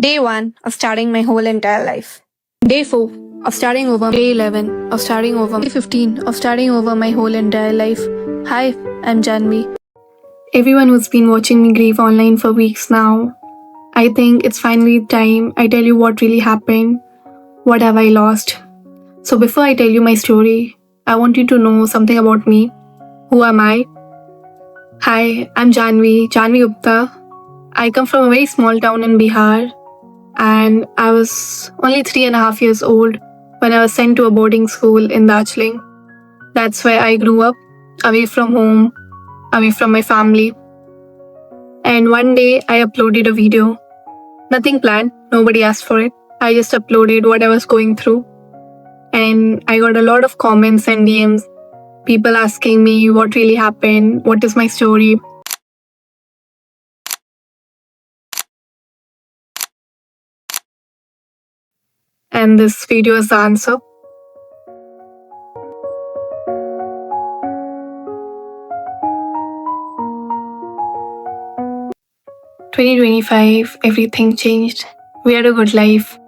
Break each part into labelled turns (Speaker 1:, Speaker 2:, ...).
Speaker 1: Day 1 of starting my whole entire life. Day 4 of starting over. Day 11 of starting over. Day 15 of starting over my whole entire life. Hi, I'm Janvi. Everyone who's been watching me grieve online for weeks now, I think it's finally time I tell you what really happened. What have I lost? So before I tell you my story, I want you to know something about me. Who am I? Hi, I'm Janvi Gupta. I come from a very small town in Bihar, and I was only 3.5 years old when I was sent to a boarding school in Darjeeling. That's where I grew up, away from home, away from my family. And one day I uploaded a video. Nothing planned, nobody asked for it. I just uploaded what I was going through. And I got a lot of comments and DMs, people asking me what really happened, what is my story. And this video is the answer. "2025, everything changed. We had a good life,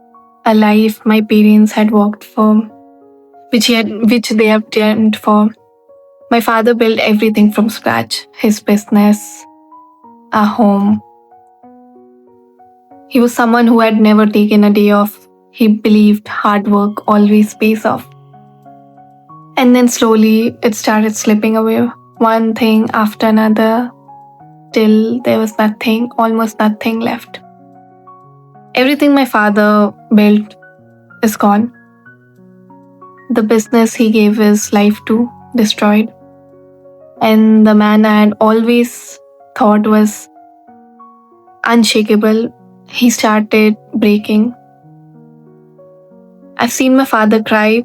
Speaker 1: a life my parents had worked for, which they have dreamed for. My father built everything from scratch, his business, a home. He was someone who had never taken a day off. He believed hard work always pays off. And then slowly it started slipping away, one thing after another, till there was nothing, almost nothing left. Everything my father built is gone. The business he gave his life to, destroyed. And the man I had always thought was unshakable, he started breaking. I've seen my father cry,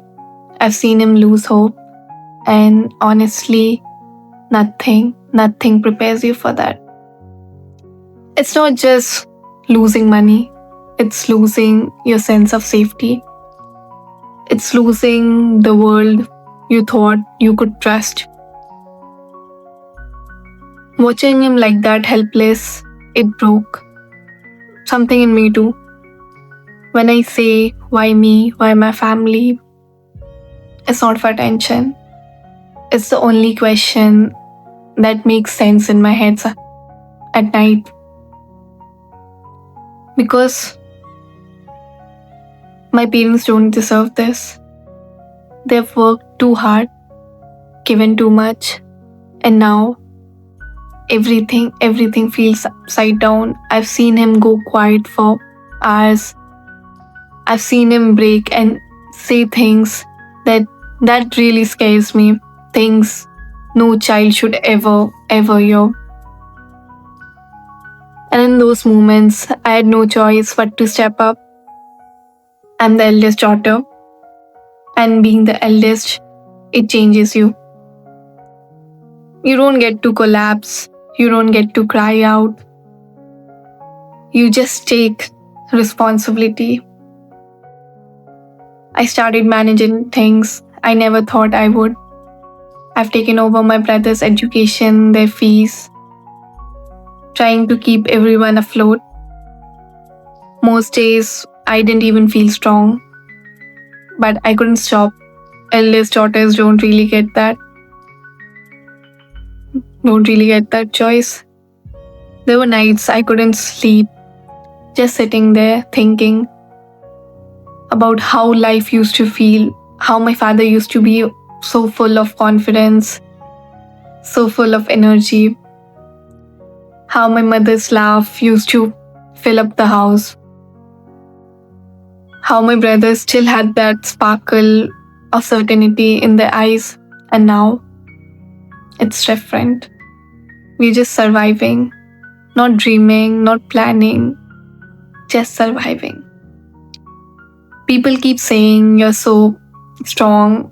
Speaker 1: I've seen him lose hope, and honestly, nothing prepares you for that. It's not just losing money, it's losing your sense of safety. It's losing the world you thought you could trust. Watching him like that, helpless, it broke something in me too. When I say, why me, why my family, it's not for attention. It's the only question that makes sense in my head at night. Because my parents don't deserve this. They've worked too hard, given too much, and now everything feels upside down. I've seen him go quiet for hours. I've seen him break and say things that really scares me. Things no child should ever hear. And in those moments, I had no choice but to step up. I'm the eldest daughter, and being the eldest, it changes you. You don't get to collapse, you don't get to cry out. You just take responsibility. I started managing things I never thought I would. I've taken over my brother's education, their fees, trying to keep everyone afloat. Most days, I didn't even feel strong, but I couldn't stop. Eldest daughters don't really get that choice. There were nights I couldn't sleep, just sitting there thinking about how life used to feel, how my father used to be so full of confidence, so full of energy, how my mother's laugh used to fill up the house, how my brother still had that sparkle of certainty in their eyes, and now it's different. We're just surviving, not dreaming, not planning, just surviving. People keep saying you're so strong,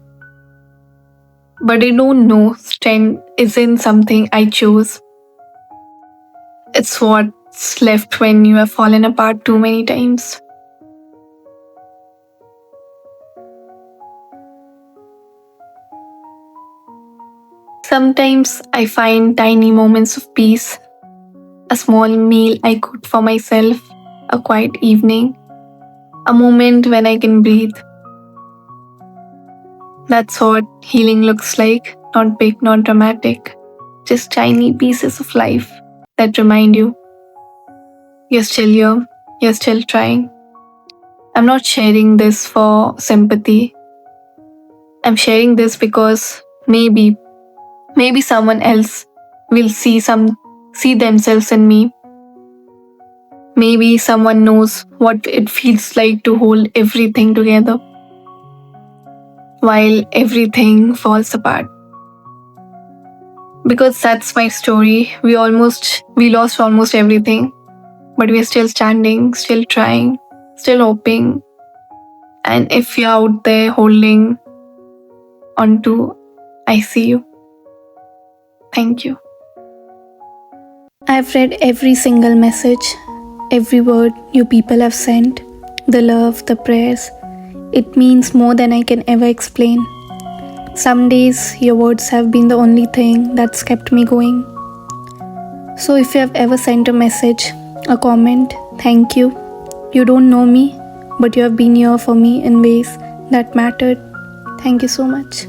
Speaker 1: but they don't know strength isn't something I chose. It's what's left when you have fallen apart too many times. Sometimes I find tiny moments of peace, a small meal I cook for myself, a quiet evening, a moment when I can breathe. That's what healing looks like. Not big, not dramatic, just tiny pieces of life that remind you you're still here, you're still trying. I'm not sharing this for sympathy. I'm sharing this because maybe someone else will see themselves in me. Maybe someone knows what it feels like to hold everything together while everything falls apart. Because that's my story. We lost almost everything, but we're still standing, still trying, still hoping. And if you're out there holding onto, I see you. Thank you. I've read every single message, every word you people have sent, the love, the prayers. It means more than I can ever explain. Some days your words have been the only thing that's kept me going. So if you have ever sent a message, a comment, thank you. You don't know me, but you have been here for me in ways that mattered. Thank you so much.